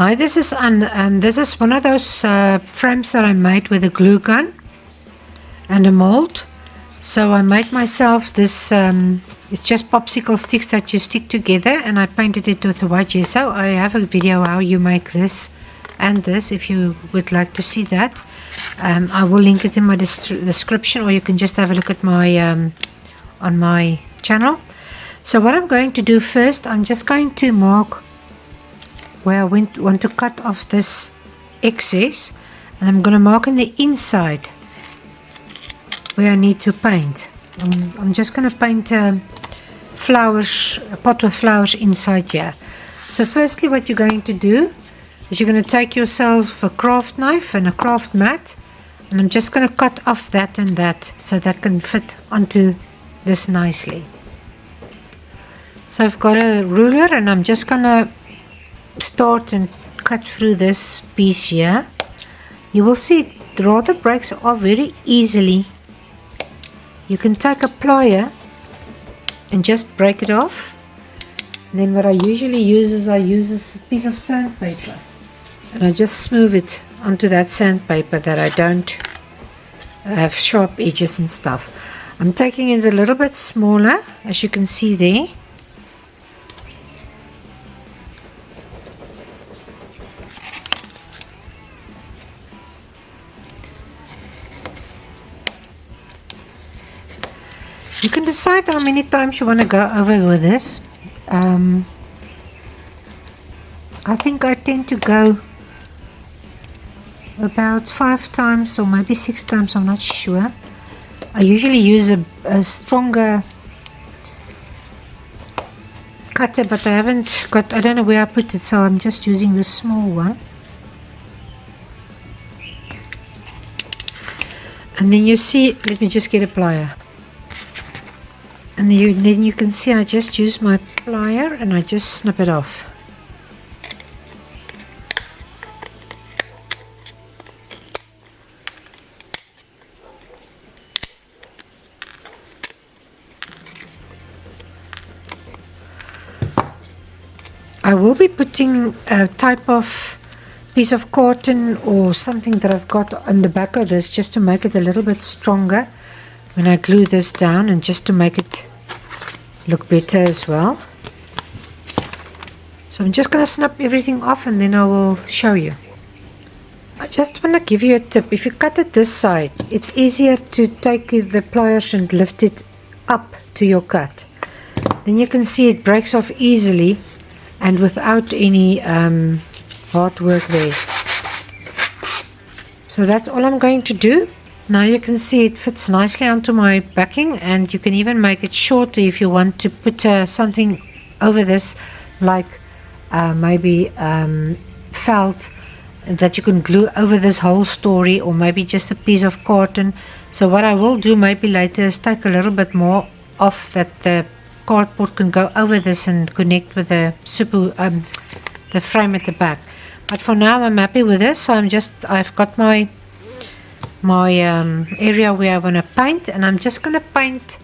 Hi, this is one of those frames that I made with a glue gun and a mold. So I made myself this, it's just popsicle sticks that you stick together, and I painted it with a white gesso. I have a video how you make this and this if you would like to see that. I will link it in my description, or you can just have a look at my on my channel. So what I'm going to do first, I'm just going to mark where I want to cut off this excess, and I'm going to mark on the inside where I need to paint. I'm just going to paint flowers, a pot with flowers inside here. So firstly, what you're going to do is you're going to take yourself a craft knife and a craft mat, and I'm just going to cut off that and that so that can fit onto this nicely. So I've got a ruler, and I'm just going to start and cut through this piece here. You will see it rather breaks off very easily. You can take a plier and just break it off. And then what I usually use is I use this piece of sandpaper, and I just smooth it onto that sandpaper that I don't have sharp edges and stuff. I'm taking it a little bit smaller, as you can see there. You can decide how many times you want to go over with this. I think I tend to go about 5 times or maybe 6 times, I'm not sure. I usually use a stronger cutter, but I don't know where I put it, so I'm just using the small one. And then you see, let me just get a plier. And then you can see I just use my plier and I just snip it off. I will be putting a type of piece of cotton or something that I've got on the back of this, just to make it a little bit stronger when I glue this down, and just to make it look better as well. So I'm just going to snap everything off, and then I will show you. I just want to give you a tip. If you cut it this side, it's easier to take the pliers and lift it up to your cut. Then you can see it breaks off easily and without any hard work there. So that's all I'm going to do. Now you can see it fits nicely onto my backing, and you can even make it shorter if you want to put something over this, like maybe felt that you can glue over this whole story, or maybe just a piece of cotton. So what I will do maybe later is take a little bit more off, that the cardboard can go over this and connect with the frame at the back. But for now I'm happy with this. So I've got my area where I want to paint, and I'm just going to paint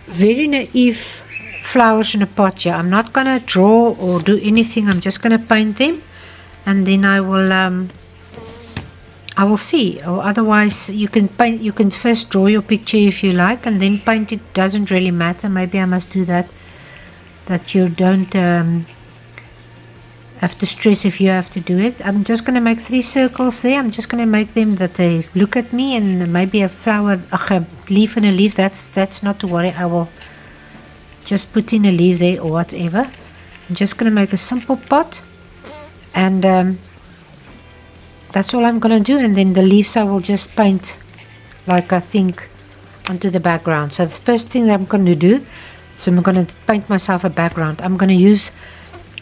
very naive flowers in a pot here. I'm not going to draw or do anything. I'm just going to paint them, and then I will see. Or otherwise you can paint, you can first draw your picture if you like, and then paint it. Doesn't really matter. Maybe I must do that you don't have to stress if you have to do it. I'm just going to make 3 circles there. I'm just going to make them that they look at me, and maybe a flower, a leaf and a leaf. That's not to worry. I will just put in a leaf there or whatever. I'm just going to make a simple pot, and that's all I'm going to do. And then the leaves I will just paint, like I think, onto the background. So the first thing that I'm going to do, so I'm going to paint myself a background. I'm going to use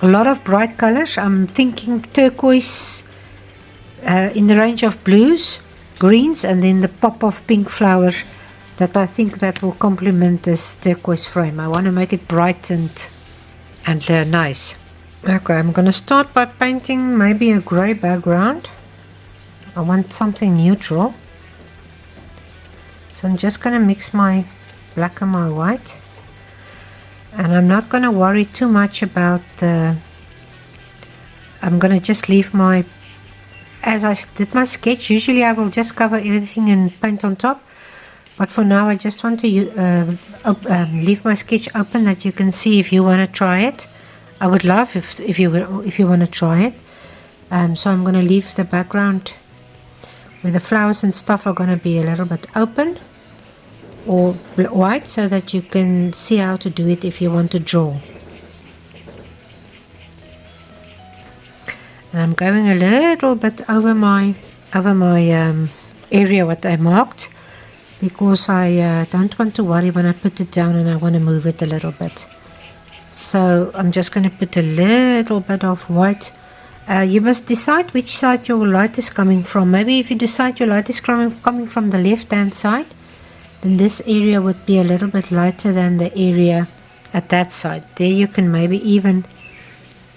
a lot of bright colors. I'm thinking turquoise, in the range of blues, greens, and then the pop of pink flowers that I think that will complement this turquoise frame. I want to make it bright and nice. Okay, I'm going to start by painting maybe a gray background. I want something neutral. So I'm just going to mix my black and my white. And I'm not going to worry too much about the I'm going to just leave my, as I did my sketch, usually I will just cover everything and paint on top. But for now I just want to leave my sketch open that you can see if you want to try it. I would love if you want to try it. So I'm going to leave the background where the flowers and stuff are going to be a little bit open or white, so that you can see how to do it if you want to draw. And I'm going a little bit over my area what I marked, because I don't want to worry when I put it down and I want to move it a little bit. So I'm just going to put a little bit of white. You must decide which side your light is coming from. Maybe if you decide your light is coming from the left hand side, then this area would be a little bit lighter than the area at that side. There you can maybe even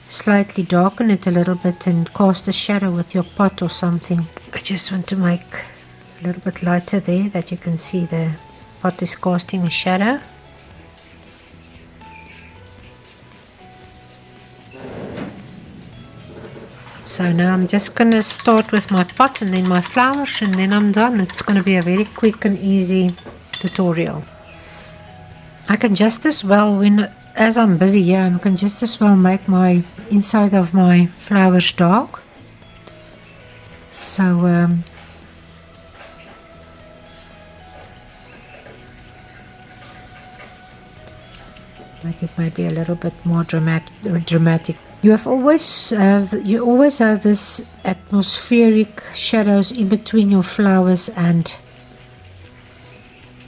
slightly darken it a little bit and cast a shadow with your pot or something. I just want to make a little bit lighter there, that you can see the pot is casting a shadow. So now I'm just going to start with my pot and then my flowers, and then I'm done. It's going to be a very quick and easy tutorial. I can just as well, as I'm busy here, I can just as well make my inside of my flowers dark. So make it maybe a little bit more dramatic. You always have this atmospheric shadows in between your flowers and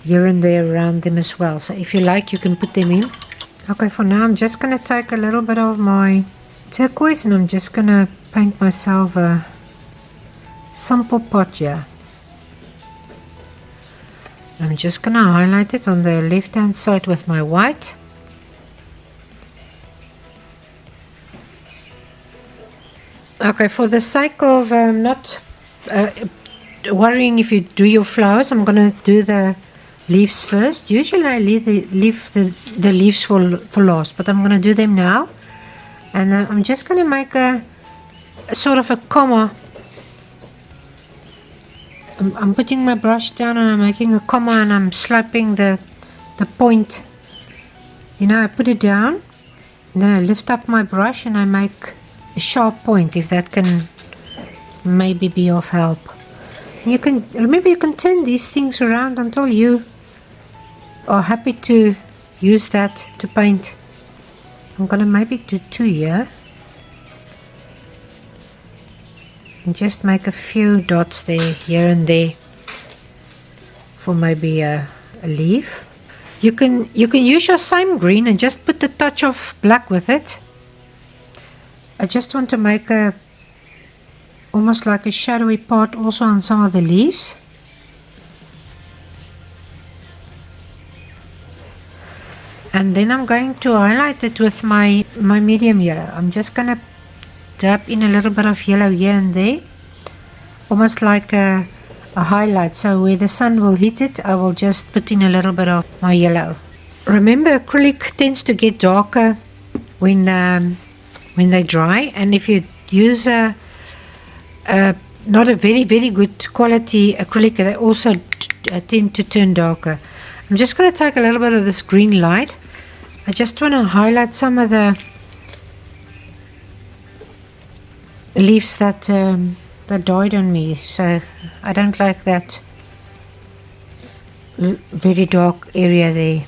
here and there around them as well. So if you like, you can put them in. Okay, for now I'm just going to take a little bit of my turquoise and I'm just going to paint myself a simple pot here. I'm just going to highlight it on the left hand side with my white. Okay, for the sake of not worrying if you do your flowers, I'm going to do the leaves first. Usually I leave the leaves for last, but I'm going to do them now. And I'm just going to make a sort of a comma. I'm putting my brush down and I'm making a comma and I'm sloping the point. You know, I put it down and then I lift up my brush and I make a sharp point, if that can maybe be of help. You can turn these things around until you are happy to use that to paint. I'm gonna maybe do 2 here and just make a few dots there, here and there, for maybe a leaf. You can use your same green and just put a touch of black with it. I just want to make almost like a shadowy part also on some of the leaves. And then I'm going to highlight it with my medium yellow. I'm just going to dab in a little bit of yellow here and there, almost like a highlight. So where the sun will hit it, I will just put in a little bit of my yellow. Remember, acrylic tends to get darker when they dry, and if you use not a very good quality acrylic, they also tend to turn darker. I'm just going to take a little bit of this green light. I just want to highlight some of the leaves that died on me, so I don't like that very dark area there.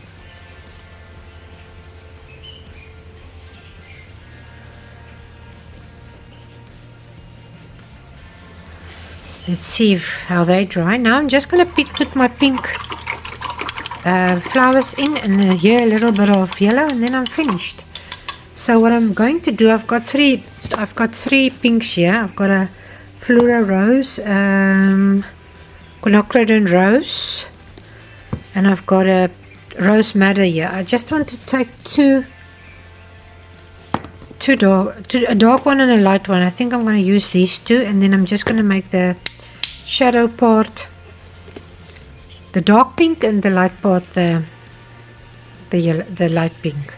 Let's see how they dry. Now I'm just going to put my pink flowers in, and here a little bit of yellow, and then I'm finished. So what I'm going to do, I've got three pinks here. I've got a Flora Rose, Quinacridone Rose, and I've got a Rose Madder here. I just want to take a dark one and a light one. I think I'm going to use these two, and then I'm just going to make the shadow part the dark pink and the light part the light pink.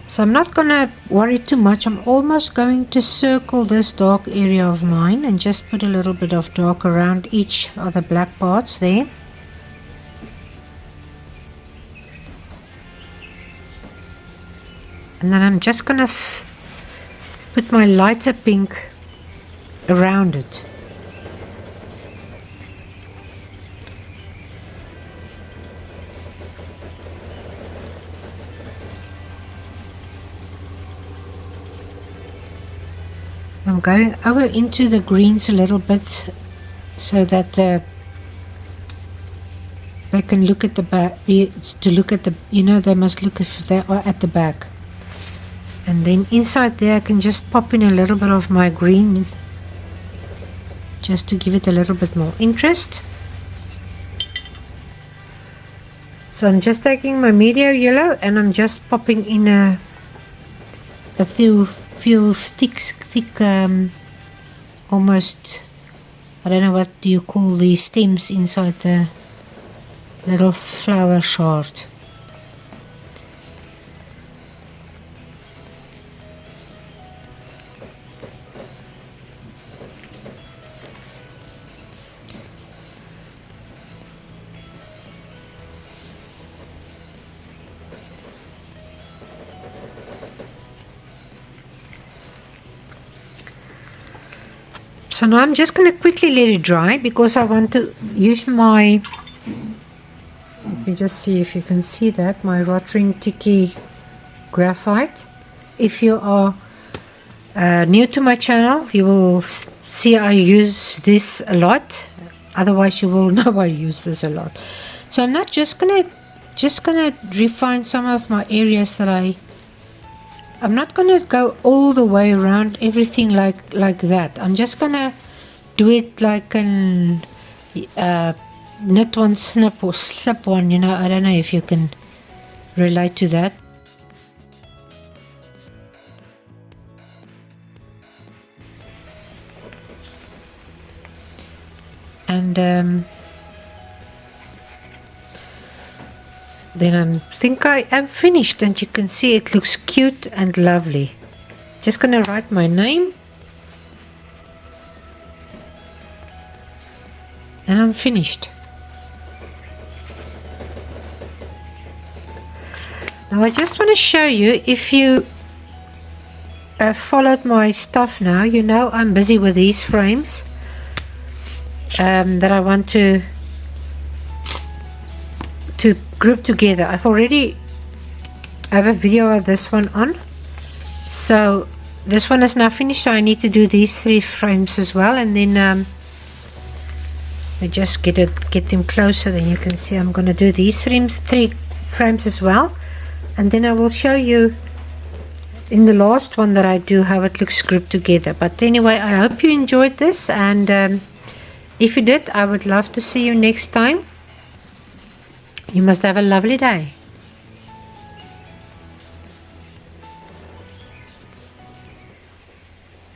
So I'm not gonna worry too much. I'm almost going to circle this dark area of mine and just put a little bit of dark around each of the black parts there. And then I'm just gonna put my lighter pink around it. I'm going over into the greens a little bit so that they can look at the back, to look at the, you know, they must look if they are at the back. And then inside there I can just pop in a little bit of my green just to give it a little bit more interest. So I'm just taking my medium yellow and I'm just popping in a few thick almost, I don't know what do you call these stems inside the little flower shard. So now I'm just going to quickly let it dry because I want to use my, let me just see if you can see that, my Rotring Tiki graphite. If you are new to my channel, you will see I use this a lot. Otherwise you will know I use this a lot. So I'm not just gonna refine some of my areas that I'm not gonna go all the way around everything like that. I'm just gonna do it like an knit one, snip or slip one, you know. I don't know if you can relate to that. And then I think I am finished, and you can see it looks cute and lovely. Just gonna write my name and I'm finished. Now I just want to show you, if you followed my stuff now, you know I'm busy with these frames that I want to group together. I've already have a video of this one on, so this one is now finished, so I need to do these 3 frames as well. And then I just get them closer, then you can see I'm going to do these 3 frames as well. And then I will show you in the last one that I do how it looks grouped together. But anyway, I hope you enjoyed this, and if you did, I would love to see you next time. You must have a lovely day.